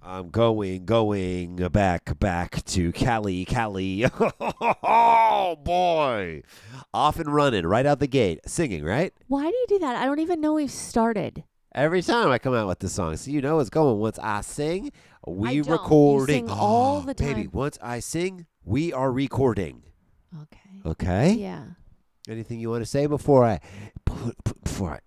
I'm going back to Cali. Oh, boy. Off and running right out the gate. Singing, right? Why do you do that? I don't even know we've started. Every time I come out with this song. So you know it's going. Once I sing, we don't. recording. You sing all the time. Baby, once I sing, we are recording. Okay. Okay? Yeah. Anything you want to say before I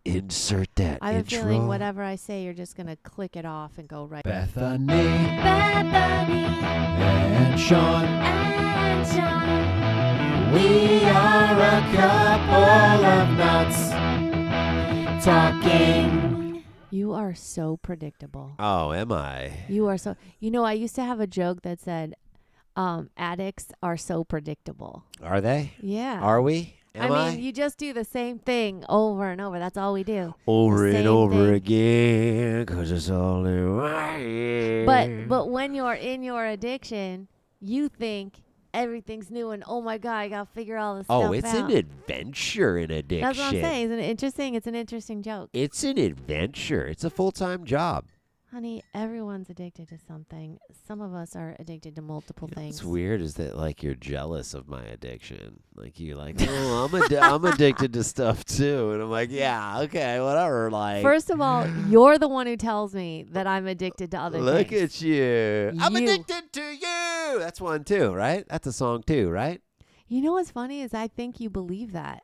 insert that I have intro? a feeling whatever I say, you're just going to click it off and go right. Bethany Bethany and Sean. and Sean. We are a couple of nuts talking. You are so predictable. Oh, am I? You are so. You know, I used to have a joke that said, addicts are so predictable. Are they? Yeah. Are we? Am I mean, you just do the same thing over and over. That's all we do. Over the and same over thing. again, 'cause it's all in my head. But when you're in your addiction, you think everything's new and oh my god, I gotta figure all this stuff out. Oh, it's an adventure in addiction. That's what I'm saying. Isn't it interesting? It's an interesting joke. It's an adventure. It's a full-time job. Honey, everyone's addicted to something. Some of us are addicted to multiple things. What's weird is that like you're jealous of my addiction. Like you're like, oh, I'm addicted to stuff too, and I'm like, yeah, okay, whatever. Like, First of all, you're the one who tells me that I'm addicted to other look things. at you. I'm You. addicted to you. That's one too, right? That's a song too, right? You know what's funny is I think you believe that.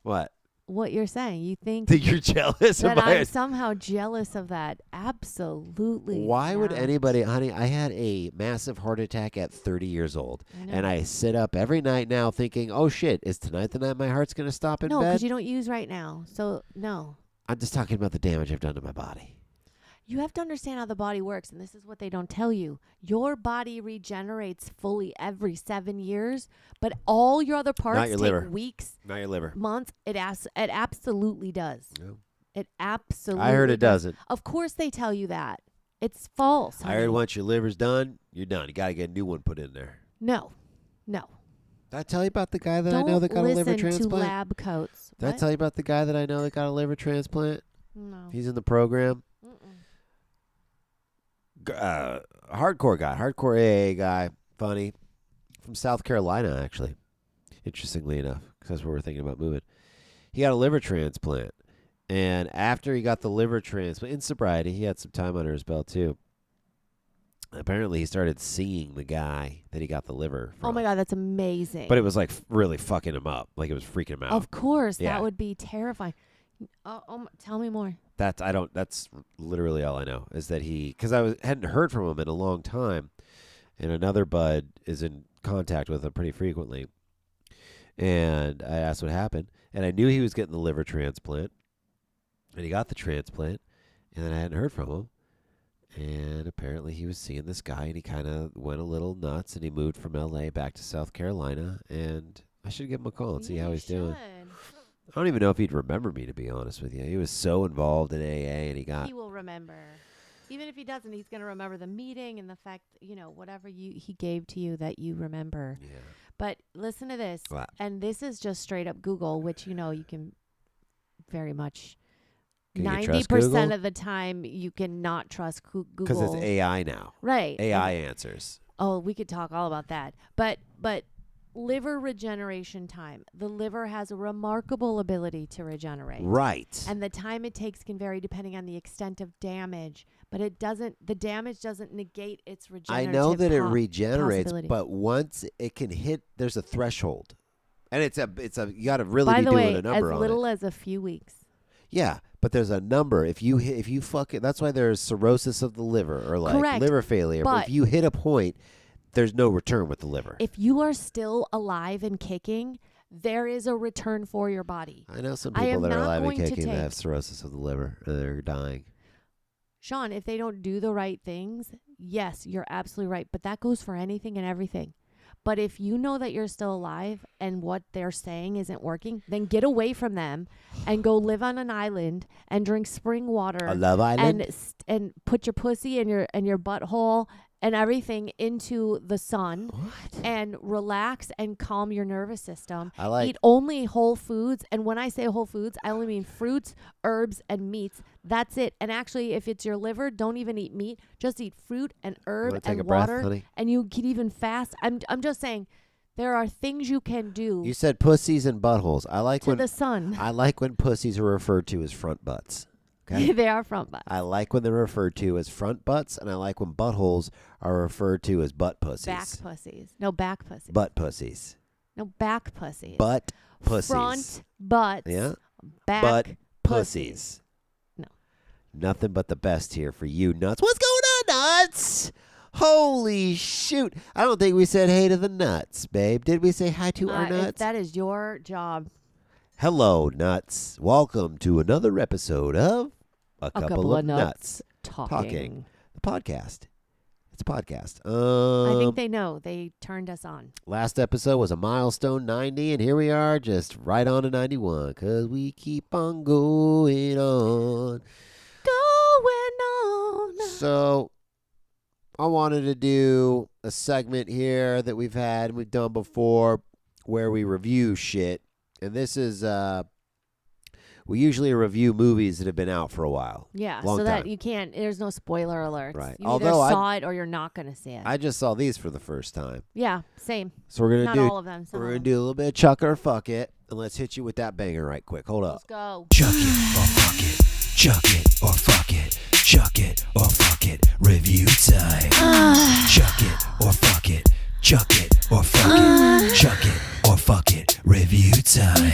What you're saying. You think That you're jealous that of my. I'm somehow jealous of that. Absolutely. Why would not. anybody, honey? I had a massive heart attack at 30 years old, I know. and I sit up every night now thinking, oh shit, is tonight the night my heart's gonna stop in No, bed? because you don't use right now. So, no. I'm just talking about the damage I've done to my body. You have to understand how the body works, and this is what they don't tell you. Your body regenerates fully every 7 years, but all your other parts Not your take liver. weeks, Not your liver. months. It absolutely does. No. It absolutely I heard it doesn't. Of course they tell you that. It's false. I heard honey. once your liver's done, you're done. You got to get a new one put in there. No. Did I tell you about the guy that Don't I know that got a liver listen to transplant? lab coats. Did I What? tell you about the guy that I know that got a liver transplant? No. He's in the program. Hardcore guy, hardcore AA guy, funny, from South Carolina, actually. Interestingly enough, because that's where we're thinking about moving. He got a liver transplant, and after he got the liver transplant, in sobriety, he had some time under his belt too. Apparently, he started seeing the guy that he got the liver from. Oh my God, that's amazing. But it was like really fucking him up, like it was freaking him out. Of course, Yeah. that would be terrifying. Tell me more. That's literally all I know is that because I hadn't heard from him in a long time, and another bud is in contact with him pretty frequently, and I asked what happened, and I knew he was getting the liver transplant, and he got the transplant, and then I hadn't heard from him, and apparently he was seeing this guy, and he kind of went a little nuts, and he moved from L.A. back to South Carolina, and I should give him a call and see how he's doing. I don't even know if he'd remember me, to be honest with you. He was so involved in AA, and He will remember. Even if he doesn't, he's going to remember the meeting and the fact, whatever he gave to you that you remember. Yeah. But listen to this. What? And this is just straight up Google, which, you can very much. Can you trust 90% Google? of the time, you cannot trust Google. Because it's AI now. Right. AI answers. Oh, we could talk all about that. But liver regeneration time. The liver has a remarkable ability to regenerate. Right. And the time it takes can vary depending on the extent of damage, but the damage doesn't negate its I regenerative know that it regenerates, possibility. but once it can hit, there's a threshold. And it's a you got to really By be the doing way, a number as on little it. as a few weeks. Yeah, but there's a number. If you fuck it, that's why there's cirrhosis of the liver or like Correct. liver failure. But But- if you hit a point, there's no return with the liver. If you are still alive and kicking, there is a return for your body. I know some I people am that are not alive and going to kicking that take- have cirrhosis of the liver. They're dying. Sean, if they don't do the right things, yes, you're absolutely right. But that goes for anything and everything. But if you know that you're still alive and what they're saying isn't working, then get away from them and go live on an island and drink spring water A love island? and put your pussy in your butthole and everything into the sun What? and relax and calm your nervous system. I like. Eat only whole foods. And when I say whole foods, I only mean fruits, herbs, and meats. That's it. And actually, if it's your liver, don't even eat meat. Just eat fruit and You herb wanna take and a breath, water. honey? And you can even fast. I'm just saying there are things you can do You said pussies and buttholes. I like to when the sun. I like when pussies are referred to as front butts. Okay. They are front butts. I like when they're referred to as front butts, and I like when buttholes are referred to as butt pussies. Back pussies. No, back pussies. Butt pussies. No, back pussies. Butt pussies. Front butts. Yeah. Back Butt pussies. pussies. No. Nothing but the best here for you, Nuts. What's going on, Nuts? Holy shoot. I don't think we said hey to the Nuts, babe. Did we say hi to our If Nuts? that is your job. Hello, Nuts. Welcome to another episode of A Couple of Nuts. Talking. The podcast. It's a podcast. I think they know. They turned us on. Last episode was a milestone 90, and here we are just right on to 91 because we keep on going on. Going on. So I wanted to do a segment here that we've done before where we review shit. And this is, we usually review movies that have been out for a while. Yeah, Long so that time. you can't, there's no spoiler alerts. Right. You Although either saw it or you're not going to see it. I just saw these for the first time. Yeah, same. So we're Not going all of them. Some to of them. do a little bit of chuck or fuck it. And let's hit you with that banger right quick. Hold up. Let's go. Chuck it or fuck it. Chuck it or fuck it. Chuck it or fuck it. Review time. Chuck it or fuck it. Chuck it or fuck it. Chuck it or fuck it. Review time.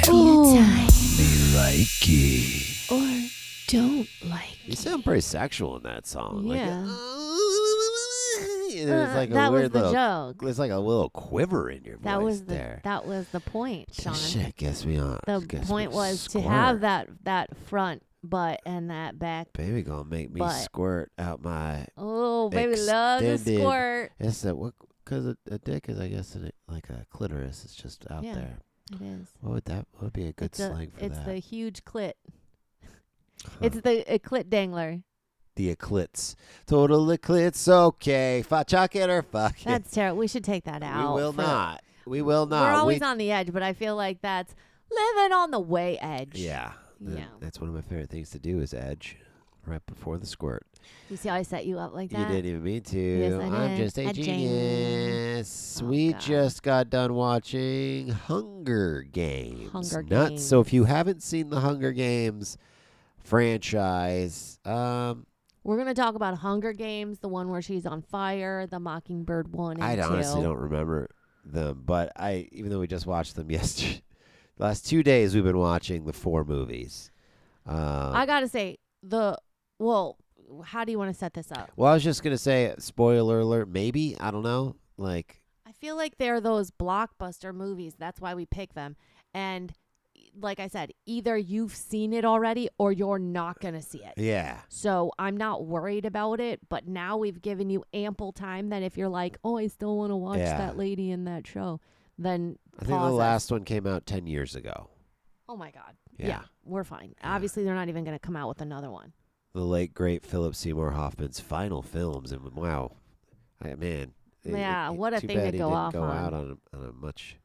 Me like it. Or don't like You sound pretty sexual in that song. Yeah. There's like a that was weird the little, joke. there's like a little quiver in your That voice was there. That was the point, Sean. Shit gets me on. The Gets point me was to squirt. have that front butt and that back. Baby gonna make me butt. squirt out my. Oh, baby, love the Extended. squirt. It's that what? Because a dick is, I guess, like a clitoris. It's just out Yeah. there. It is. What would be a good slang for it's that? the huge clit. Huh. It's the clit dangler. The eclipse. Total eclipse. Okay. Chuck it or fuck it. That's terrible. We should take that out. We will for- not. We will not. We're always on the edge, but I feel like that's living on the way edge. Yeah. Yeah. That's one of my favorite things to do is edge right before the squirt. You see how I set you up like You that? didn't even mean to. Yes, I I'm did. just a Edging. genius. Oh, We God. just got done watching Hunger Games. Hunger Nuts. So if Games. you haven't seen the Hunger Games franchise, We're going to talk about Hunger Games, the one where she's on fire, the Mockingbird 1 and I 2. honestly don't remember them. But even though we just watched them yesterday, the last 2 days we've been watching the 4 movies. I got to say, how do you want to set this up? Well, I was just going to say, spoiler alert, maybe. I don't know. Like, I feel like they're those blockbuster movies. That's why we pick them. And like I said, either you've seen it already or you're not going to see it. yeah. So I'm not worried about it. But now we've given you ample time that if you're like, oh, I still want to watch Yeah. that lady in that show, then I think the pause us. last one came out 10 years ago. Oh, my God. Yeah. Yeah, we're fine. Yeah. Obviously, they're not even going to come out with another one. The late, great Phillip Seymour Hoffman's final films. And wow. Man. Yeah, what a too thing bad to he go didn't off go on. out on a much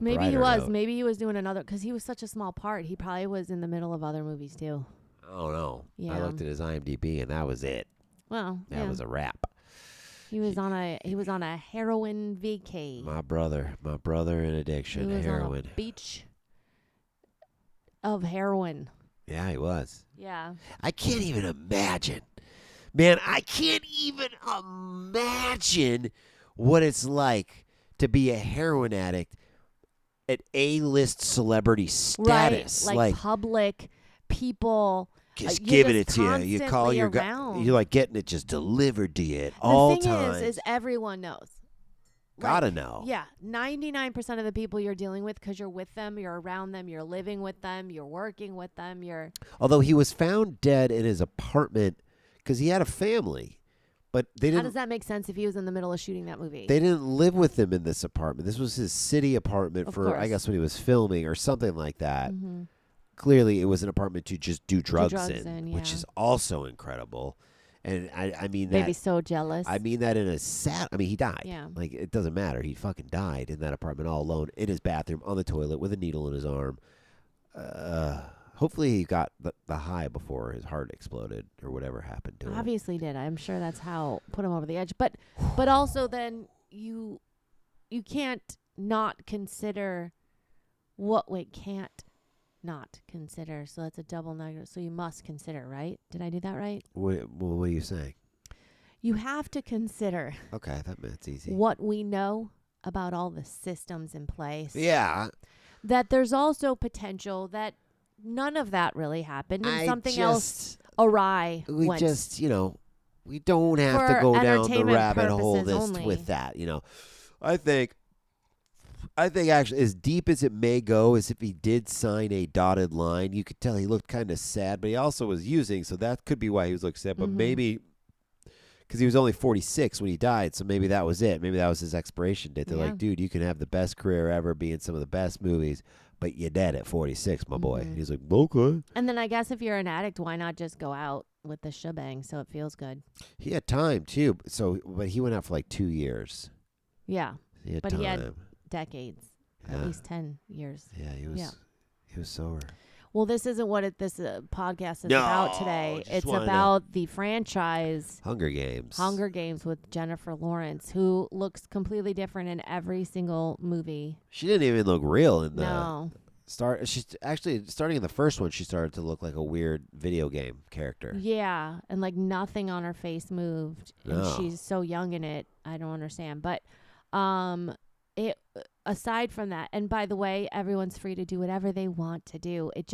Maybe he brighter was. note. Maybe he was doing another, because he was such a small part. He probably was in the middle of other movies, too. I don't know. I Yeah. looked at his IMDb, and that was it. Well, That yeah. was a wrap. He was on a heroin vacay. My brother in addiction, He was heroin. on a beach of heroin. Yeah, he was. Yeah. I can't even imagine. Man, I can't even imagine what it's like to be a heroin addict at A-list celebrity status. Right. Like public people. just you're giving just it to you. You call constantly your around. you're like getting it just delivered to you at all the thing times. is everyone knows. Gotta Like, know. Yeah, 99% of the people you're dealing with, because you're with them, you're around them, you're living with them, you're working with them, you're... Although he was found dead in his apartment because he had a family, but they How didn't. does that make sense if he was in the middle of shooting that movie? They didn't live with him in this apartment. This was his city apartment Of for, I course. guess, when he was filming or something like that. Mhm. Clearly, it was an apartment to just do drugs, drugs in, in, which yeah. is also incredible. And I mean They'd that. be so jealous. I mean that in a sad. I mean, he died. Yeah. Like, it doesn't matter. He fucking died in that apartment all alone in his bathroom on the toilet with a needle in his arm. Hopefully he got the high before his heart exploded or whatever happened to him. Obviously did. I'm sure that's how put him over the edge. But also then you can't not consider can't not consider. So that's a double negative. So you must consider, right? Did I do that right? What are you saying? You have to consider Okay, that meant it's easy. what we know about all the systems in place. Yeah. That there's also potential that none of that really happened and something else awry We went. just, we don't have For to go down the entertainment rabbit hole purposes only. with that, I think actually as deep as it may go is if he did sign a dotted line, you could tell he looked kind of sad, but he also was using, so that could be why he was looking sad, but maybe because he was only 46 when he died, so maybe that was it. Maybe that was his expiration date. They're like, dude, you can have the best career ever, be in some of the best movies, but you're dead at 46, my boy. And he's like, okay. And then I guess if you're an addict, why not just go out with the shebang so it feels good? He had time, too. But he went out for like 2 years. Yeah. He had But time. he had decades, Yeah. at least 10 years. Yeah, he was sober. Well, this isn't what this podcast is No, about today. just It's wanted about the franchise Hunger Games. Hunger Games with Jennifer Lawrence, who looks completely different in every single movie. She didn't even look real in the No. start. She's actually starting in the first one. She started to look like a weird video game character. Yeah, and like nothing on her face moved, and No. she's so young in it. I don't understand, but it aside from that, and by the way, everyone's free to do whatever they want to do. It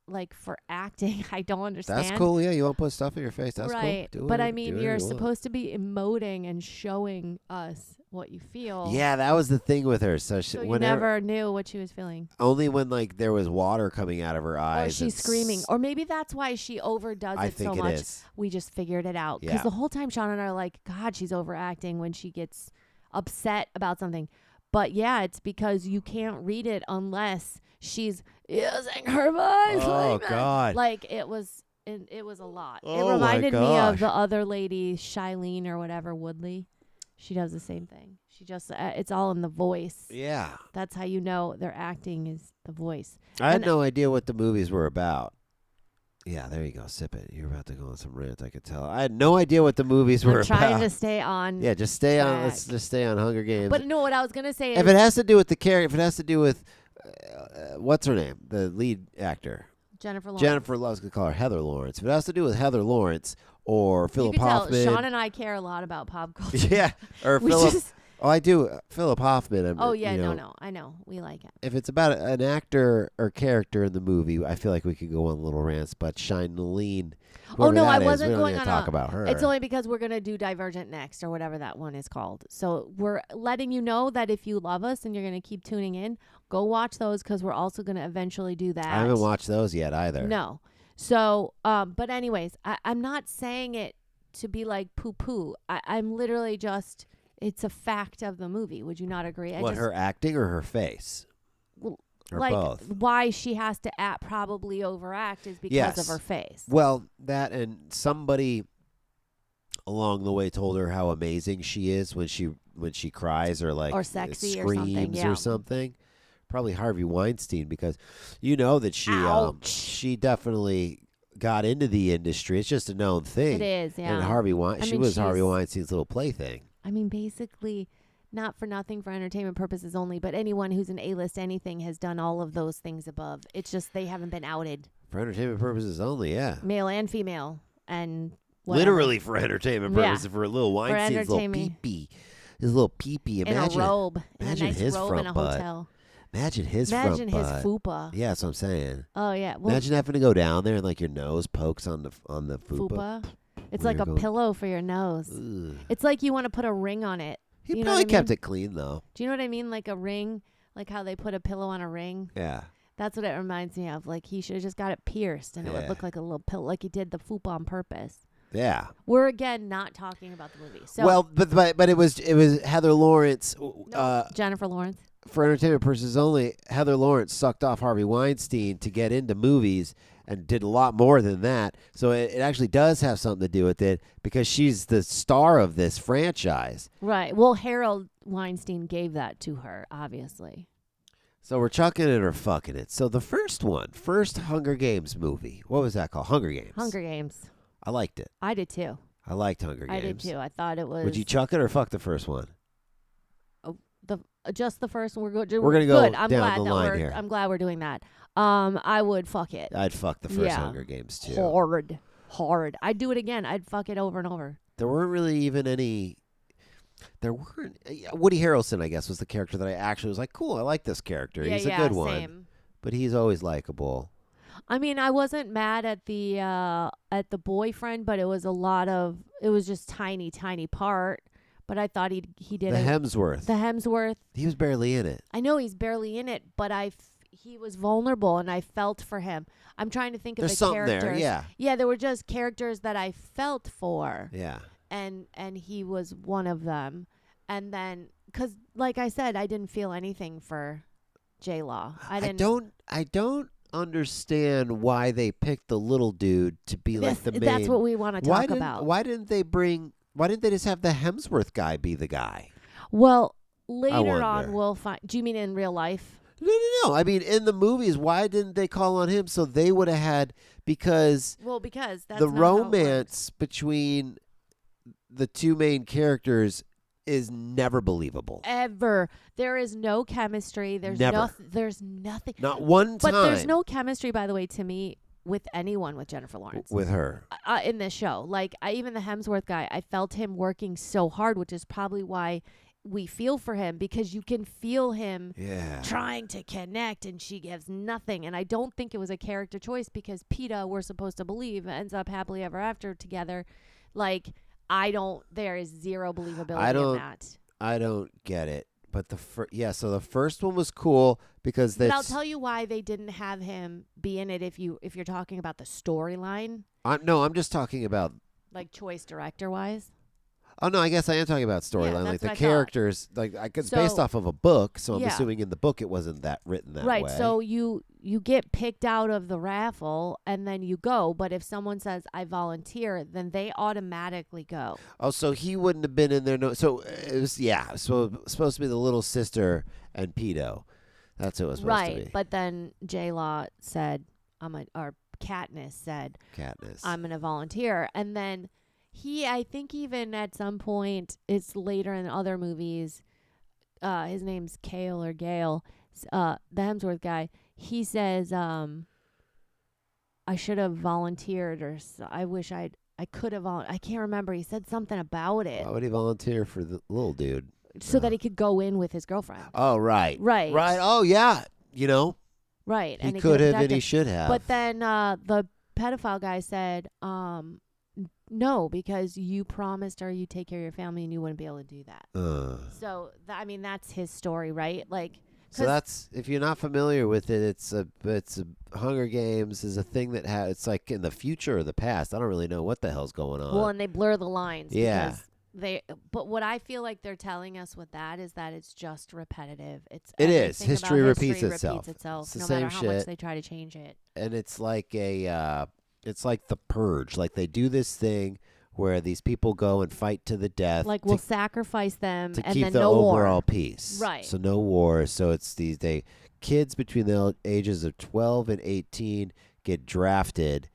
like for acting, I don't understand. That's cool. Yeah, you want to put stuff in your face. That's right. cool. But I mean, you're supposed to be emoting and showing us what you feel. Yeah, that was the thing with her. So you never knew what she was feeling. only when like there was water coming out of her Or eyes. she's screaming. Or maybe that's why she overdoes I it think so it much. is. We just figured it out. Because Yeah. the whole time Sean and I are like, God, she's overacting when she gets upset about something. But yeah, it's because you can't read it unless she's using her voice. Oh, like that. God. Like it was a lot. Oh, it reminded my me of gosh. the other lady, Shailene or whatever, Woodley. She does the same thing. She just, it's all in the voice. Yeah. That's how you know their acting is the voice. I had And- no idea what the movies were about. Yeah, there you go. Sip it. You're about to go on some rant, I could tell. I had no idea what the movies were I'm trying about. to stay on. Yeah, just stay on. track. Let's just stay on Hunger Games. But no, what I was gonna say is, if it has to do with the character, if it has to do with what's her name, the lead actor, Jennifer Lawrence. Jennifer. I was gonna call her Heather Lawrence. If it has to do with Heather Lawrence or You Phillip can tell Hoffman, Sean and I care a lot about pop culture. yeah, or We Phillip. just- Oh, I do. Phillip Hoffman. oh yeah, you know, no, I know we like it. If it's about an actor or character in the movie, I feel like we could go on little rants. But Shailene, Oh no, I we wasn't don't going need on to talk a, about her. It's only because we're gonna do Divergent next or whatever that one is called. So we're letting you know that if you love us and you're gonna keep tuning in, go watch those because we're also gonna eventually do that. I haven't watched those yet either. No. So, but anyways, I'm not saying it to be like poo-poo. I'm literally just, it's a fact of the movie. Would you not agree? What, her acting or her face? Well, Or like both? why she has to probably overact is because of Yes. her face. Well, that and somebody along the way told her how amazing she is when she cries or like Or sexy or screams something, yeah. or something. Probably Harvey Weinstein, because you know that Ouch. she definitely got into the industry. It's just a known thing. It is, yeah. And Harvey Weinstein, she mean, was Harvey she's- Weinstein's little plaything. I mean, basically, not for nothing, for entertainment purposes only, but anyone who's an A-list anything has done all of those things above. It's just they haven't been outed, For entertainment purposes only, yeah. male and female, and whatever. Literally for entertainment Yeah. purposes, for a little Weinstein's little entertainment. pee-pee. His little pee-pee. in Imagine, a robe, imagine in a nice his robe front in a butt. hotel. Imagine his Imagine front his butt. fupa. Yeah, that's what I'm saying. Oh yeah, well, Imagine having to go down there and like your nose pokes on the fupa. fupa. It's Where like you're a going- pillow for your nose. Ugh. It's like you want to put a ring on it. He You know probably what I kept mean? it clean though. Do you know what I mean? Like a ring, like how they put a pillow on a ring. Yeah. That's what it reminds me of. Like he should have just got it pierced, and it would Yeah. look like a little pillow, like he did the fupa on purpose. Yeah. We're again not talking about the movie. So Well, but it was Heather Lawrence. Jennifer Lawrence. For entertainment purposes only, Heather Lawrence sucked off Harvey Weinstein to get into movies, and did a lot more than that. So it actually does have something to do with it because she's the star of this franchise. Right. Well, Harold Weinstein gave that to her, obviously. So we're chucking it or fucking it. So the first Hunger Games movie. What was that called? Hunger Games. Hunger Games. I liked it. I did too. I liked Hunger Games. I did too. I thought it was. Would you chuck it or fuck the first one? Just the first one? We're gonna go good. I'm down glad the that line here. I'm glad we're doing that. I would fuck it. I'd fuck the first Yeah. Hunger Games too. Hard. I'd do it again. I'd fuck it over and over. There weren't really even any. There weren't. Woody Harrelson, I guess, was the character that I actually was like, cool. I like this character. He's a good one. Same. But he's always likable. I mean, I wasn't mad at the boyfriend, but it was just tiny part. But I thought he did The it. Hemsworth. The Hemsworth. He was barely in it. I know he's barely in it, but he was vulnerable, and I felt for him. I'm trying to think of There's the something characters. there, yeah. Yeah, there were just characters that I felt for. Yeah. And he was one of them. And then, because like I said, I didn't feel anything for J-Law. I don't understand why they picked the little dude to be like the main. That's what we want to talk about. Why didn't they just have the Hemsworth guy be the guy? Well, later on wonder. we'll find. Do you mean in real life? No. I mean, in the movies, why didn't they call on him so they would have had because that's the not how it works. romance between the two main characters is never believable. Ever. There is no chemistry. There's Never. There's nothing. Not one time. But there's no chemistry, by the way, to me, with anyone with Jennifer Lawrence. with her. In this show. Like, even the Hemsworth guy, I felt him working so hard, which is probably why we feel for him, because you can feel him trying to connect, and she gives nothing. And I don't think it was a character choice, because PETA, we're supposed to believe, ends up happily ever after together. Like, there is zero believability in that. I don't get it. But so the first one was cool because But I'll tell you why they didn't have him be in it if you're talking about the storyline. I'm just talking about. Like choice director wise. Oh no, I guess I am talking about storyline, like that's the what I characters. It's based off of a book, so I'm Yeah. assuming in the book it wasn't written that way. Right. So you get picked out of the raffle and then you go. But if someone says I volunteer, then they automatically go. Oh, so he wouldn't have been in there. No, so it was So it was supposed to be the little sister and Pedo. That's who it was supposed to be. Right. But then J-Law said, or Katniss said, I'm gonna volunteer, and then. I think even at some point, it's later in other movies, his name's Kale or Gale, the Hemsworth guy, he says, I should have volunteered, or I wish I could have, I can't remember. He said something about it. Why would he volunteer for the little dude? So that he could go in with his girlfriend. Oh, right. Right. Right. Oh, yeah. Right. He could have and he should have. But then the pedophile guy said, no, because you promised her you take care of your family and you wouldn't be able to do that. So, that's his story, right? Like, so that's, if you're not familiar with it, it's a Hunger Games is a thing that it's like in the future or the past. I don't really know what the hell's going on. Well, and they blur the lines. Yeah. But what I feel like they're telling us with that is that it's just repetitive. It is. History repeats itself. It's the no same matter how shit. much they try to change it. And it's like it's like the Purge. Like they do this thing where these people go and fight to the death. Like we'll sacrifice them to and keep then the no overall war. peace. Right. So no war. So it's kids between the ages of 12 and 18 get drafted.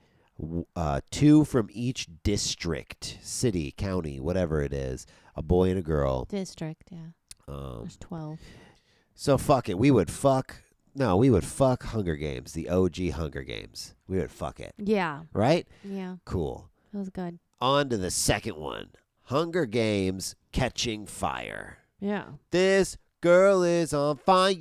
2 from each district, city, county, whatever it is, a boy and a girl. District, yeah. There's 12. So fuck it. We would fuck Hunger Games, the OG Hunger Games. We would fuck it. Yeah. Right? Yeah. Cool. That was good. On to the second one. Hunger Games Catching Fire. Yeah. This girl is on fire.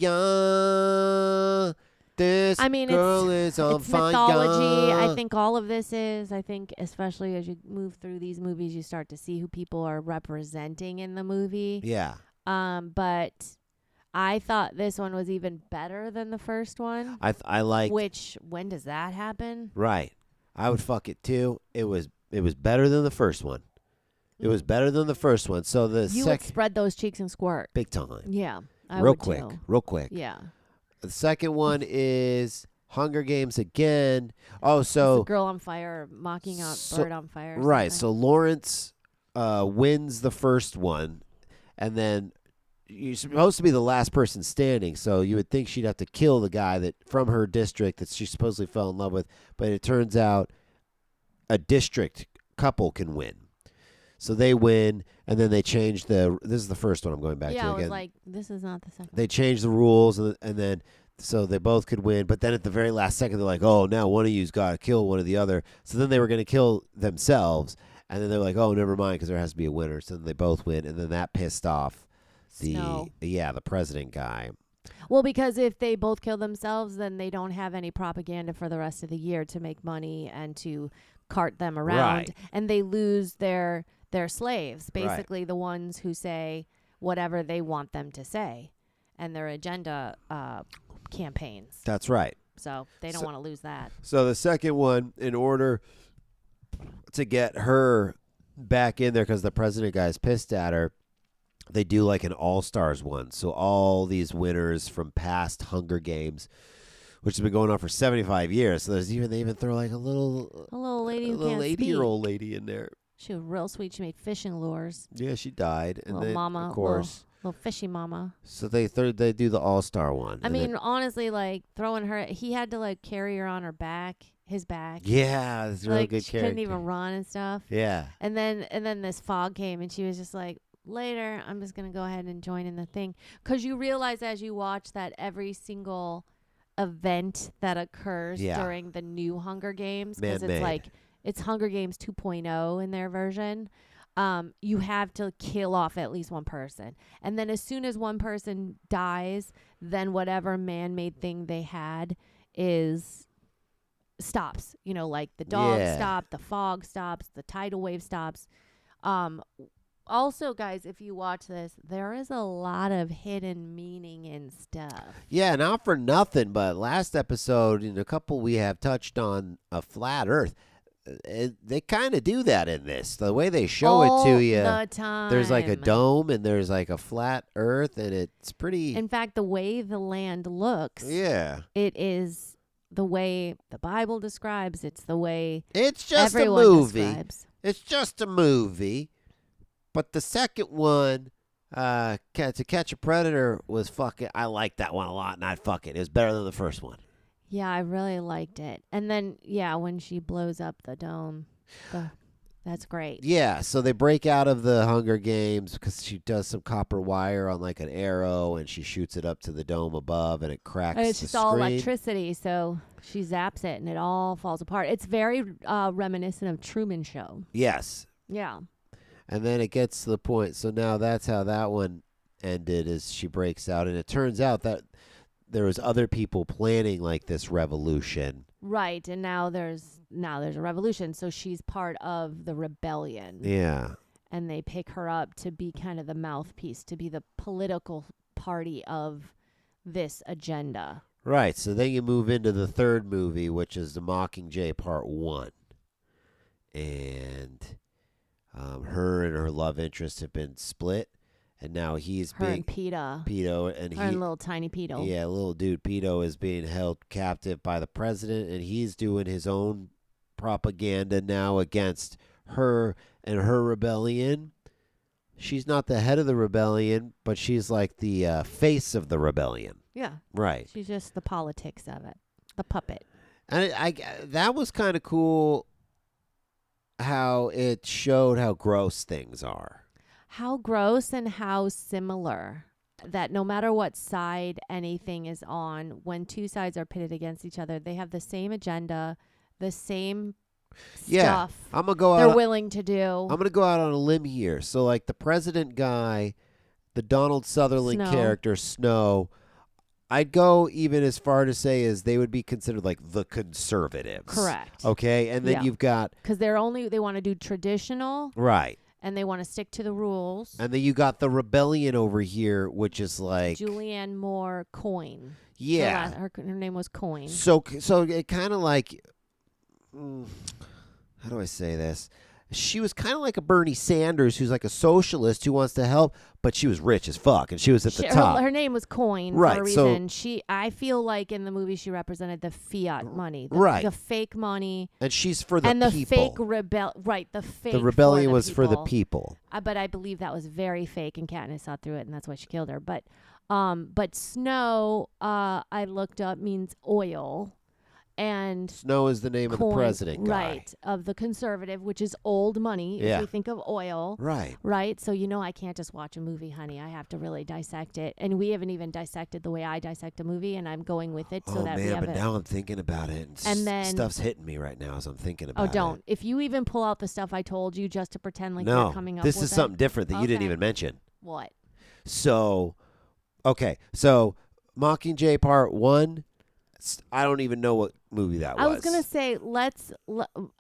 This girl is on it's fire. mythology. I think all of this is. I think especially as you move through these movies, you start to see who people are representing in the movie. Yeah. But I thought this one was even better than the first one. I like. When does that happen? Right. I would fuck it too. It was better than the first one. It was better than the first one. So you would spread those cheeks and squirt. Big time. Yeah. Real quick. Yeah. The second one is Hunger Games again. Oh, It's so a girl on fire mocking a bird on fire. Or right. something. So Lawrence wins the first one, and then you're supposed to be the last person standing. So you would think she'd have to kill the guy that from her district that she supposedly fell in love with, but it turns out a district couple can win. So they win, and then they change the. This is the first one I'm going back to Yeah, I again. was like, this is not the second. They changed the rules, and then so they both could win. But then at the very last second, they're like, "Oh, now one of you's got to kill one of the other." So then they were going to kill themselves, and then they're like, "Oh, never mind, because there has to be a winner." So then they both win, and then that pissed off Snow. the president guy. Well, because if they both kill themselves, then they don't have any propaganda for the rest of the year to make money and to cart them around, Right. and they lose their slaves, Right. basically the ones who say whatever they want them to say, and their agenda campaigns. That's right. So they don't want to lose that. So the second one, in order to get her back in there, because the president guy's pissed at her, they do like an all-stars one. So all these winners from past Hunger Games, which has been going on for 75 years. So they even throw like a little lady who can't 80-year-old lady in there. She was real sweet. She made fishing lures. Yeah, she died, and Little then mama, of course. Little fishy mama. So they do the all-star one. I and mean, then- honestly, like throwing her, he had to like carry her on her back, his back. yeah, it's a really Like good she character. couldn't even run and stuff. Yeah, And then this fog came, and she was just like, later, I'm just gonna go ahead and join in the thing, because you realize as you watch that every single event that occurs Yeah. during the new Hunger Games, because Man-made. it's like it's Hunger Games 2.0 in their version. You have to kill off at least one person, and then as soon as one person dies, then whatever man-made thing they had stops. You know, like the dog Yeah. stopped, the fog stops, the tidal wave stops. Also, guys, if you watch this, there is a lot of hidden meaning and stuff. Yeah, not for nothing, but last episode, in a couple we have touched on a flat Earth. They kind of do that in this. The way they show it to you, the time. there's like a dome and there's like a flat Earth, and it's pretty. In fact, the way the land looks, Yeah, it is the way the Bible describes. It's the way it's just everyone a movie. describes. It's just a movie. But the second one, To Catch a Predator, was fucking. I liked that one a lot, and it was better than the first one. Yeah, I really liked it. And then, yeah, when she blows up the dome, that's great. Yeah, so they break out of the Hunger Games because she does some copper wire on like an arrow, and she shoots it up to the dome above, and it cracks And it's the just all screen. electricity, so she zaps it, and it all falls apart. It's very reminiscent of Truman Show. Yes, Yeah. and then it gets to the point. So now that's how that one ended, is she breaks out, and it turns out that there was other people planning like this revolution. Right, and now there's a revolution, so she's part of the rebellion. Yeah. And they pick her up to be kind of the mouthpiece, to be the political party of this agenda. Right, so then you move into the third movie, which is The Mockingjay Part 1. And her and her love interest have been split, and now he's Her being and PETA. Peto, and Her and little tiny PETA. yeah, little dude Peto is being held captive by the president, and he's doing his own propaganda now against her and her rebellion. She's not the head of the rebellion, but she's like the face of the rebellion. Yeah. Right. She's just the politics of it. The puppet. And that was kind of cool how it showed how gross things are. How gross and how similar that no matter what side anything is on, when two sides are pitted against each other, they have the same agenda, the same Yeah, stuff I'm gonna go they're out. willing to do. I'm gonna go out on a limb here. So, like the president guy, the Donald Sutherland Snow. character, Snow, I'd go even as far to say as they would be considered like the conservatives. Correct. Okay, and then Yeah. you've got Because they want to do traditional right, and they want to stick to the rules. and then you got the rebellion over here, which is like Julianne Moore Coyne. yeah. Her name was Coyne. So it kind of like, how do I say this? she was kind of like a Bernie Sanders, who's like a socialist who wants to help, but she was rich as fuck, and she was at the top. Her name was Coin Right, for a so- reason. I feel like in the movie she represented the fiat money, Right. the fake money, And she's for the and the people. fake the fake. The rebellion for the was for the people. people. But I believe that was very fake, and Katniss saw through it, and that's why she killed her. But Snow, I looked up, means oil, and Snow is the name of the Coin, president guy. right, of the conservative, which is old money. Yeah. If we think of oil, Right. right. So I can't just watch a movie, honey. I have to really dissect it, and we haven't even dissected the way I dissect a movie, and I'm going with it so that we man, have but it. now I'm thinking about it, And then- stuff's hitting me right now as I'm thinking about it. Oh, don't! If you even pull out the stuff I told you just to pretend like No, you're coming up this with is something different that you didn't Okay. even mention. What? So, okay, so Mockingjay Part 1, I don't even know what movie that was. I was gonna say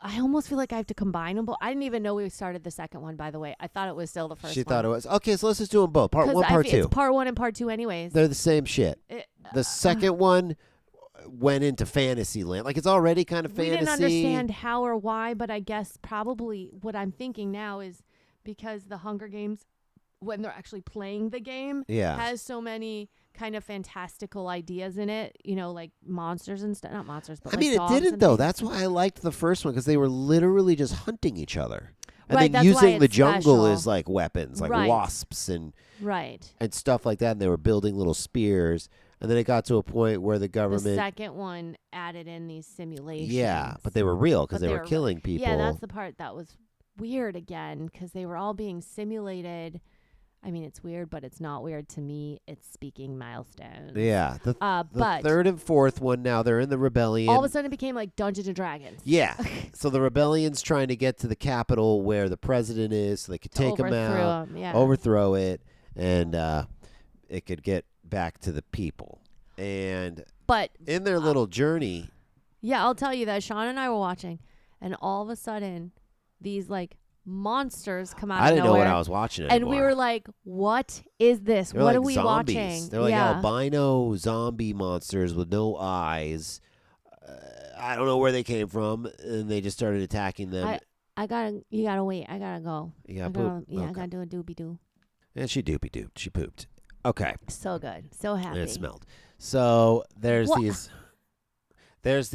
I almost feel like I have to combine them, but I didn't even know we started the second one. By the way, I thought it was still the first. She one. thought it was. Okay, so let's just do them both. Part 1, Part 2. It's part 1 and part 2, anyways. They're the same shit. It- The second one went into fantasy land. Like, it's already kind of we fantasy. didn't understand how or why, but I guess probably what I'm thinking now is because the Hunger Games, when they're actually playing the game, Yeah. has so many kind of fantastical ideas in it, like monsters and stuff. Not monsters, but I mean, it dogs didn't, and though. things. That's why I liked the first one, because they were literally just hunting each other. And Right, then that's why using the it's jungle special. as, like, weapons, like Right. wasps and Right. stuff like that. And they were building little spears. And then it got to a point where the The government... second one added in these simulations. Yeah, but they were real because But they were killing people. Yeah, that's the part that was weird again, because they were all being simulated. I mean, it's weird, but it's not weird to me. It's speaking milestones. Yeah. The but third and fourth one now, they're in the rebellion. all of a sudden it became like Dungeons and Dragons. Yeah. So the rebellion's trying to get to the capital where the president is so they could take him out, overthrow it, and it could get back to the people. And But in their little journey... yeah, I'll tell you that Sean and I were watching, and all of a sudden these like monsters come out I of didn't know nowhere. what I was watching And anymore. we were like, what is this? They're What like are we zombies. watching? They're like yeah. albino zombie monsters with no eyes. I don't know where they came from, and they just started attacking them. You gotta wait. I gotta go. Yeah, I poop. I gotta do a doobie doo. And she doopy dooped. She pooped. Okay. So good. So happy. And it smelled. So there's What? these.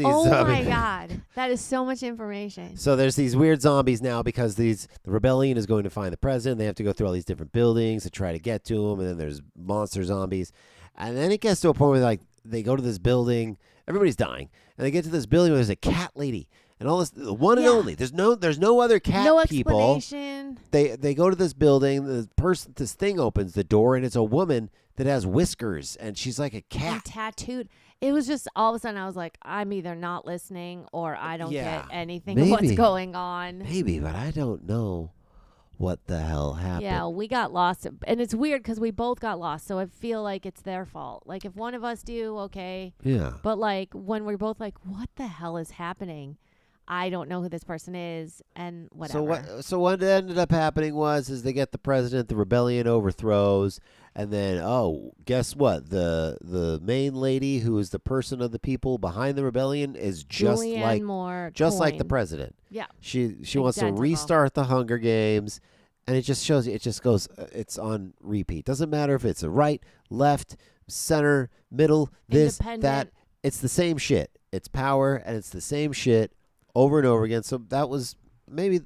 Oh my God. That is so much information. So there's these weird zombies now because the rebellion is going to find the president. They have to go through all these different buildings to try to get to him, and then there's monster zombies, and then it gets to a point where like they go to this building, everybody's dying, and they get to this building where there's a cat lady. And all this, the one and Yeah. only. There's no other cat No people. explanation. They go to this building. This thing opens the door, and it's a woman that has whiskers, and she's like a And cat. tattooed. It was just all of a sudden I was like, I'm either not listening or I don't Yeah. get anything of what's Maybe. going on. Maybe, but I don't know what the hell happened. Yeah, we got lost. And it's weird because we both got lost. So I feel like it's their fault. Like if one of us do, okay. Yeah. But like when we're both like, what the hell is happening? I don't know who this person is and whatever. So what ended up happening is they get the president, the rebellion overthrows, and then guess what? The main lady who is the person of the people behind the rebellion is just Julianne like Moore like the Coyne. president. Yeah. She wants to Identical. restart the Hunger Games, and it just shows you. It just goes. It's on repeat. Doesn't matter if it's a right, left, center, middle, this, that. Independent. It's the same shit. It's power, and it's the same shit over and over again. So that was maybe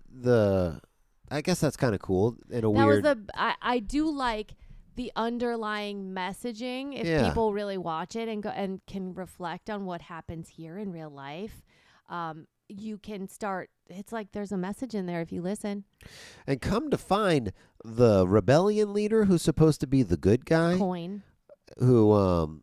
I guess that's kind of cool in a weird. I do like the underlying messaging if Yeah. people really watch it and go and can reflect on what happens here in real life. You can start. It's like there's a message in there if you listen. And come to find, the rebellion leader who's supposed to be the good guy, Coin, who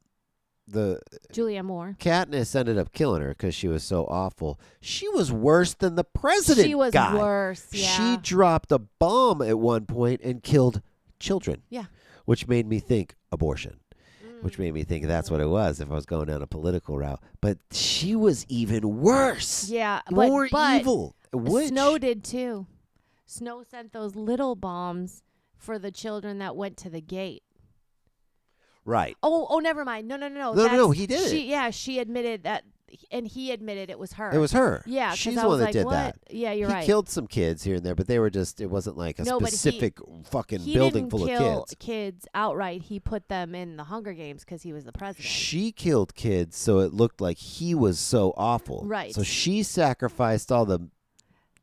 the Julia Moore. Katniss ended up killing her because she was so awful. She was worse than the president. She was guy. worse. Yeah. She dropped a bomb at one point and killed children. Yeah. Which made me think abortion. Which made me think that's what it was if I was going down a political route. But she was even worse. Yeah, More but evil. Which? Snow did too. Snow sent those little bombs for the children that went to the gate. Right. Oh, never mind. No. No, he did it. She admitted that and he admitted it was her. It was her. Yeah, 'cause she's I the one was that like, did what? that. Yeah, you're He right. killed some kids here and there, but they were just. It wasn't like a No, but specific fucking He building didn't full kill of kids. kids outright. He put them in the Hunger Games because he was the president. She killed kids, so it looked like he was so awful. Right. So she sacrificed all the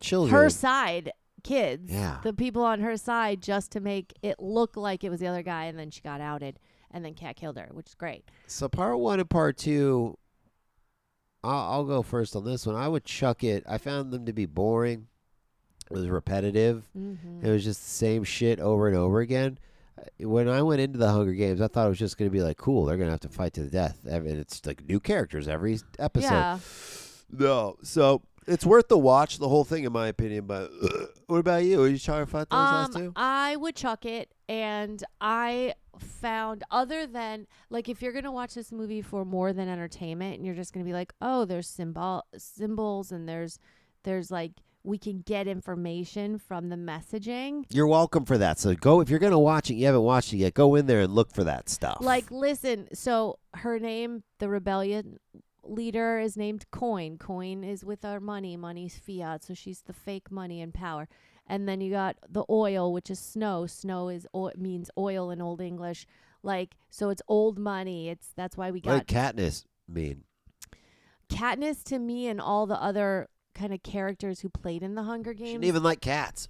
children. Her side kids, Yeah. the people on her side, just to make it look like it was the other guy, and then she got outed, and then Kat killed her, which is great. So part 1 and part 2, I'll go first on this one. I would chuck it. I found them to be boring. It was repetitive. Mm-hmm. It was just the same shit over and over again. When I went into the Hunger Games, I thought it was just going to be like, cool, they're going to have to fight to the death. And it's like new characters every episode. Yeah. No, so it's worth the watch, the whole thing, in my opinion. But what about you? Are you trying to fight those last two? I would chuck it, and I found, other than, like, if you're going to watch this movie for more than entertainment, and you're just going to be like, oh, there's symbols, and there's like, we can get information from the messaging. You're welcome for that. So go, if you're going to watch it, you haven't watched it yet, go in there and look for that stuff. Like, listen, so her name, the rebellion leader, is named Coin. Coin is with our money. Money's fiat, so she's the fake money and power. And then you got the oil, which is snow. Snow is means oil in Old English. Like, so it's old money. That's why we got. What did Katniss mean? Katniss, to me, and all the other kind of characters who played in the Hunger She Games. didn't even like cats.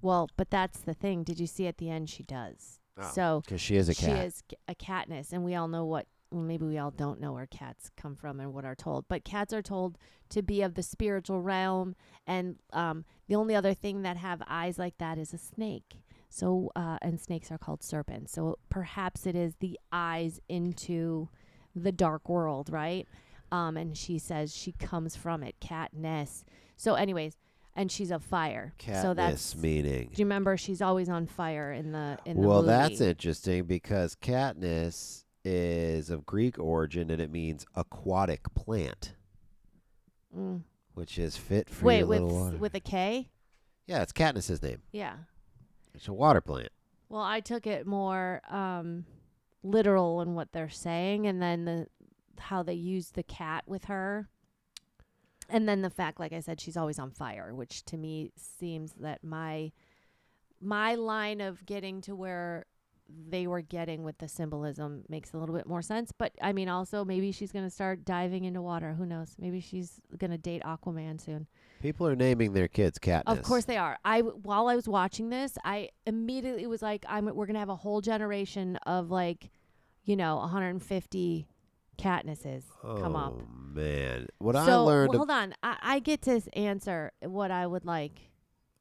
Well, but that's the thing. Did you see at the end she does? Oh, So because she is a cat. she is a Katniss, and we all know what. Well, maybe we all don't know where cats come from and what are told, but cats are told to be of the spiritual realm, and the only other thing that have eyes like that is a snake. So, and snakes are called serpents. So perhaps it is the eyes into the dark world, right? And she says she comes from it, Katniss. So, anyways, and she's of fire. Katniss So that's meaning. Do you remember she's always on fire in the Well, movie? that's interesting because Katniss is of Greek origin and it means aquatic plant, which is fit for your little water. with a K? Yeah, it's Katniss's name. Yeah. It's a water plant. Well, I took it more literal in what they're saying, and then how they use the cat with her. And then the fact, like I said, she's always on fire, which to me seems that my line of getting to where they were getting with the symbolism makes a little bit more sense. But I mean, also maybe she's going to start diving into water. Who knows? Maybe she's going to date Aquaman soon. People are naming their kids Katniss. Of course they are. While I was watching this, I immediately was like, we're going to have a whole generation of 150 Katnisses come up. Oh, man. What I So, learned... hold on. I get to answer what I would like.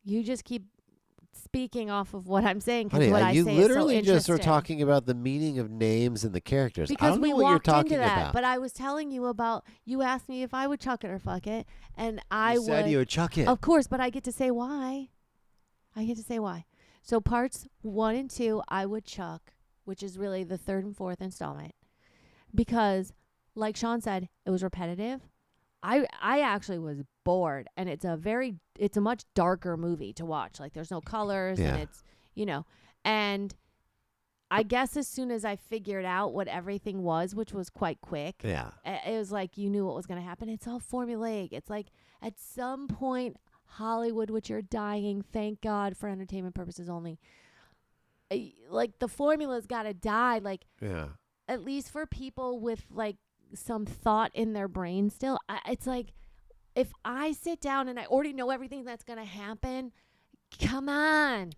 You just keep speaking off of what I'm saying, because Honey, what I you say literally is so just are interesting. talking about the meaning of names and the characters. I Because don't we know what you're walked talking into that, about. but I was telling you about. You asked me if I would chuck it or fuck it, and I you would. said you would chuck it. Of course, but I get to say why. So parts 1 and 2, I would chuck, which is really the 3rd and 4th installment, because, like Sean said, it was repetitive. I actually was bored, and it's a much darker movie to watch. Like, there's no colors, Yeah. and it's, and I guess as soon as I figured out what everything was, which was quite quick, Yeah. it was like you knew what was going to happen. It's all formulaic. It's like at some point, Hollywood, which you're dying, thank God for entertainment purposes only, like the formula's got to die. Like, Yeah. at least for people with like some thought in their brain still. It's like, if I sit down and I already know everything that's going to happen, come on.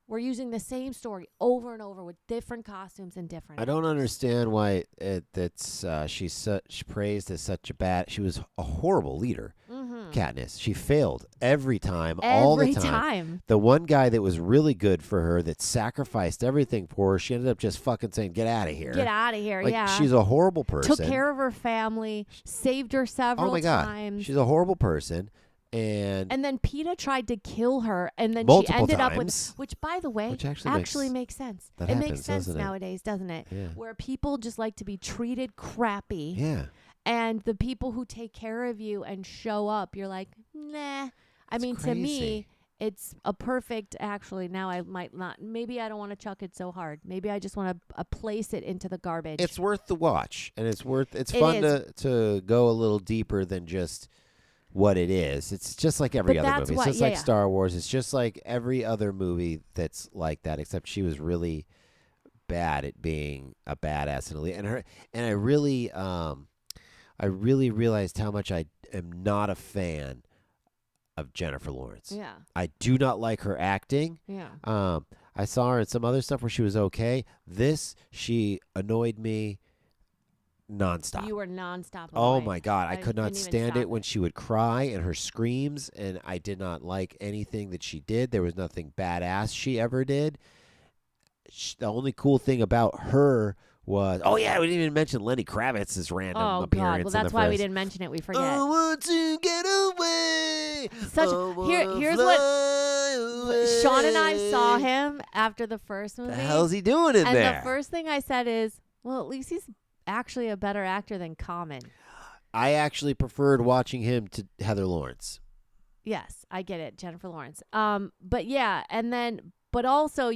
We're using the same story over and over with different costumes and different. I don't understand why she's praised as such a bad. She was a horrible leader, Katniss. She failed every time, all the Every time. time. The one guy that was really good for her, that sacrificed everything for her, she ended up just fucking saying, "Get out of here." Get out of here, Like, yeah. she's a horrible person. Took care of her family, saved her several Oh my God, times. she's a horrible person, and then PETA tried to kill her, and then Multiple she ended up times. with, which, by the way, Which actually makes sense. that It happens, makes sense doesn't it? nowadays, doesn't it? Yeah. Where people just like to be treated crappy, yeah, and the people who take care of you and show up, you're like, nah. I It's mean, to crazy. me, It's a perfect, actually, now I might not, maybe I don't want to chuck it so hard. Maybe I just want to place it into the garbage. It's worth the watch, and it's It fun is. to go a little deeper than just what it is. It's just like every But other that's movie. what- It's just yeah, like yeah. Star Wars. It's just like every other movie that's like that, except she was really bad at being a badass and I really realized how much I am not a fan of Jennifer Lawrence. Yeah. I do not like her acting. Yeah. I saw her in some other stuff where she was okay. She annoyed me nonstop. You were nonstop. Oh away. my God. I could not couldn't even stand stop it when she would cry and her screams, and I did not like anything that she did. There was nothing badass she ever did. The only cool thing about her was, oh yeah, we didn't even mention Lenny Kravitz's random Oh appearance. God! Well, that's in the why we first. didn't mention it. We forget. I want to get away. Such- I here- wanna here's what- fly away. Sean and I saw him after the first movie. The hell's he doing in and there? the first thing I said is, well, at least he's actually a better actor than Common. I actually preferred watching him to Heather Lawrence. Yes, I get it, Jennifer Lawrence. But yeah, and then, but also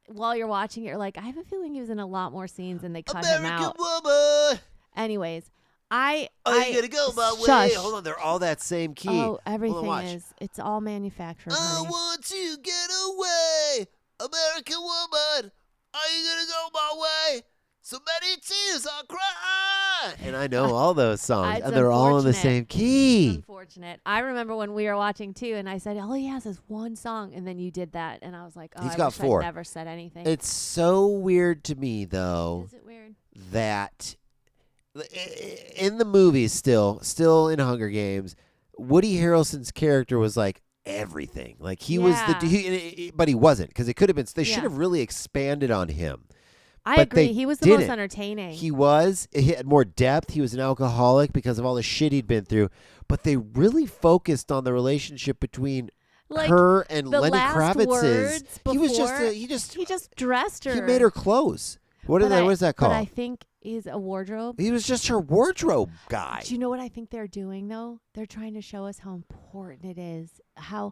while you're watching it, you're like, I have a feeling he was in a lot more scenes and they cut him American out. woman. Anyways, Oh, you gotta go my way. Shush. Hold on, they're all that same key. Oh, everything watch. it's all manufactured. I honey. want to get away, American woman. Are you gonna go my way? So many tears I cry. And I know all those songs, It's and they're all in the unfortunate. same key. Unfortunate. I remember when we were watching too, and I said, all he has is one song, and then you did that, and I was like, oh, He's I got wish four. I never said anything. It's so weird to me, though, Is it weird? that in the movies, still in Hunger Games, Woody Harrelson's character was like everything. Like he was the dude, but he wasn't, because it could have been. They should Yeah. have really expanded on him. I But agree. they He was the most didn't. entertaining. He had more depth. He was an alcoholic because of all the shit he'd been through. But they really focused on the relationship between like her and the Lenny last Kravitz's. words He was just before, he just dressed her. he made her clothes. What But is that But I called? think he's a wardrobe. He was just her wardrobe guy. Do you know what I think they're doing though? They're trying to show us how important it is, how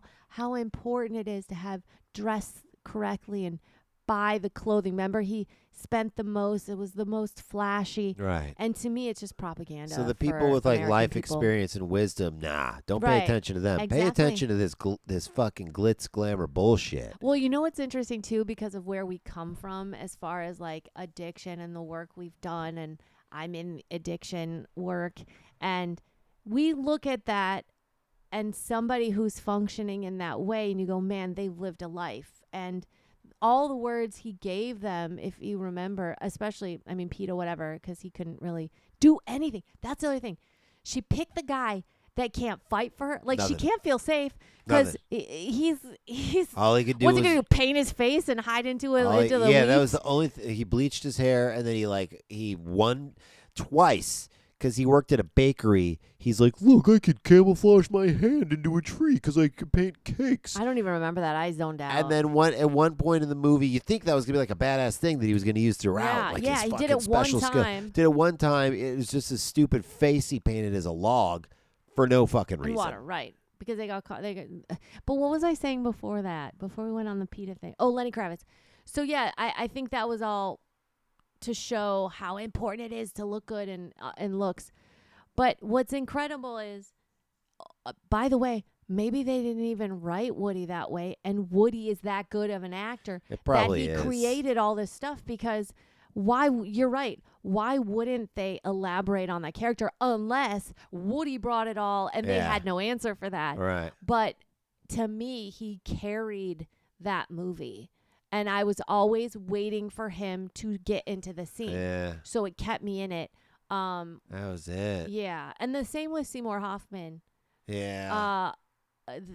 important it is to have dress correctly and buy the clothing. Remember, he spent the most. It was the most flashy. Right. And to me, it's just propaganda. So the for people with like American life people. experience and wisdom, don't pay Right. attention to them. Pay Exactly. attention to this fucking glitz glamour bullshit. Well, you know what's interesting too, because of where we come from as far as like addiction and the work we've done, and I'm in addiction work, and we look at that and somebody who's functioning in that way, and you go, man, they've lived a life. And all the words he gave them, if you remember, especially, I mean, PETA, whatever, because he couldn't really do anything. That's the other thing. She picked the guy that can't fight for her. Like, Nothing. she can't feel safe because he's All he could do what's was he gonna do? Paint his face and hide into it? all he- Into the yeah, that weeds? was the only. He bleached his hair, and then he won twice because he worked at a bakery. He's like, look, I could camouflage my hand into a tree because I could paint cakes. I don't even remember that. I zoned out. And then at one point in the movie, you think that was gonna be like a badass thing that he was gonna use throughout. Yeah, like yeah, his he did fucking it one special skill. time. Did it one time. It was just a stupid face he painted as a log for no fucking And reason. water, right? Because they got caught. But what was I saying before that? Before we went on the PETA thing? Oh, Lenny Kravitz. So yeah, I think that was all to show how important it is to look good and looks. But what's incredible is, by the way, maybe they didn't even write Woody that way, and Woody is that good of an actor It probably that he is. created all this stuff. Because you're right. Why wouldn't they elaborate on that character unless Woody brought it all and they Yeah. had no answer for that? Right. But to me, he carried that movie, and I was always waiting for him to get into the scene. Yeah. So it kept me in it. That was it. Yeah, and the same with Seymour Hoffman. Yeah.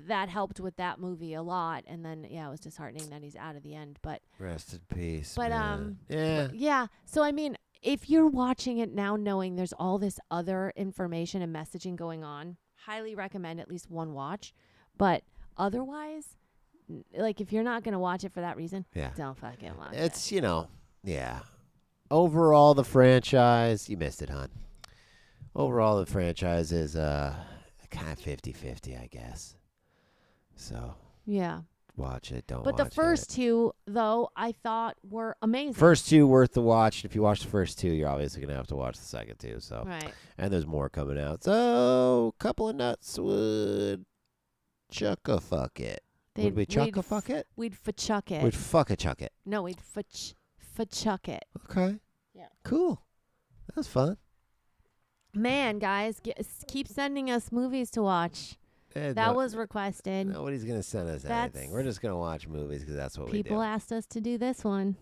That helped with that movie a lot. And then yeah, it was disheartening that he's out at the end. But Rest in peace. but, man. Yeah. yeah. So I mean, if you're watching it now, knowing there's all this other information and messaging going on, highly recommend at least one watch. But otherwise, like if you're not gonna watch it for that reason, Yeah. don't fucking watch it. It's yeah. Overall, the franchise, you missed it, hon. Overall, the franchise is kind of 50-50, I guess. So Yeah. Watch it. Don't But watch the first two, though, I thought were amazing. First two worth the watch. If you watch the first two, you're obviously going to have to watch the second two. So, Right. And there's more coming out. So, a couple of nuts would chuck-a-fuck it. Would we chuck-a-fuck it? We'd fa-chuck it. We'd fuck-a-chuck it. No, we'd fa-chuck it. Okay. Yeah. Cool. That was fun. Man, guys, keep sending us movies to watch. That was requested. Nobody's going to send us anything. We're just going to watch movies because that's what we do. People asked us to do this one.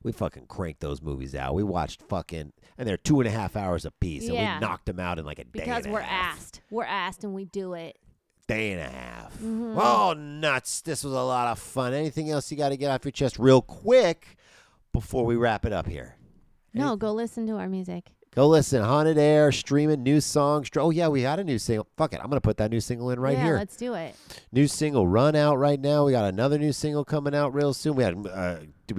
We fucking cranked those movies out. We watched and they're 2.5 hours apiece, and we knocked them out in like a day and a half. Because we're asked. We're asked, and we do it. Day and a half. Mm-hmm. Oh, nuts. This was a lot of fun. Anything else you got to get off your chest real quick before we wrap it up here? No, go listen to our music. Go listen. Haunted Air, streaming, new songs. Oh, yeah, we had a new single. Fuck it. I'm going to put that new single in right here. Yeah, let's do it. New single run out right now. We got another new single coming out real soon. We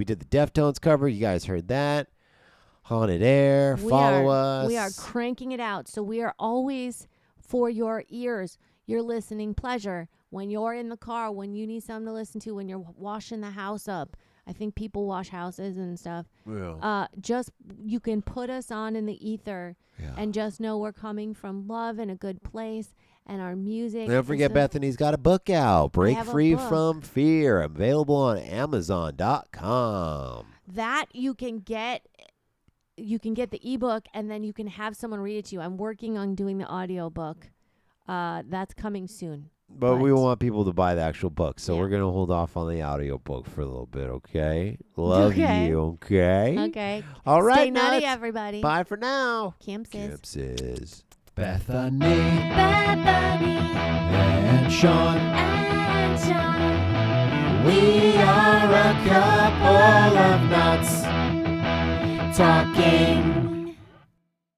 did the Deftones cover. You guys heard that. Haunted Air. Follow us. We are cranking it out. So we are always for your ears, your listening pleasure. When you're in the car, when you need something to listen to, when you're washing the house up. I think people wash houses and stuff. Yeah. Just you can put us on in the ether and just know we're coming from love and a good place and our music. Don't forget Bethany's got a book out. Break Free from Fear. Available on Amazon.com. That you can get the ebook and then you can have someone read it to you. I'm working on doing the audio book. That's coming soon. But we want people to buy the actual book, so we're going to hold off on the audio book for a little bit, okay? Love you, okay? Okay. All right, Stay nutty, nuts. everybody. Bye for now. Kimses. Bethany And Sean. We are a couple of nuts talking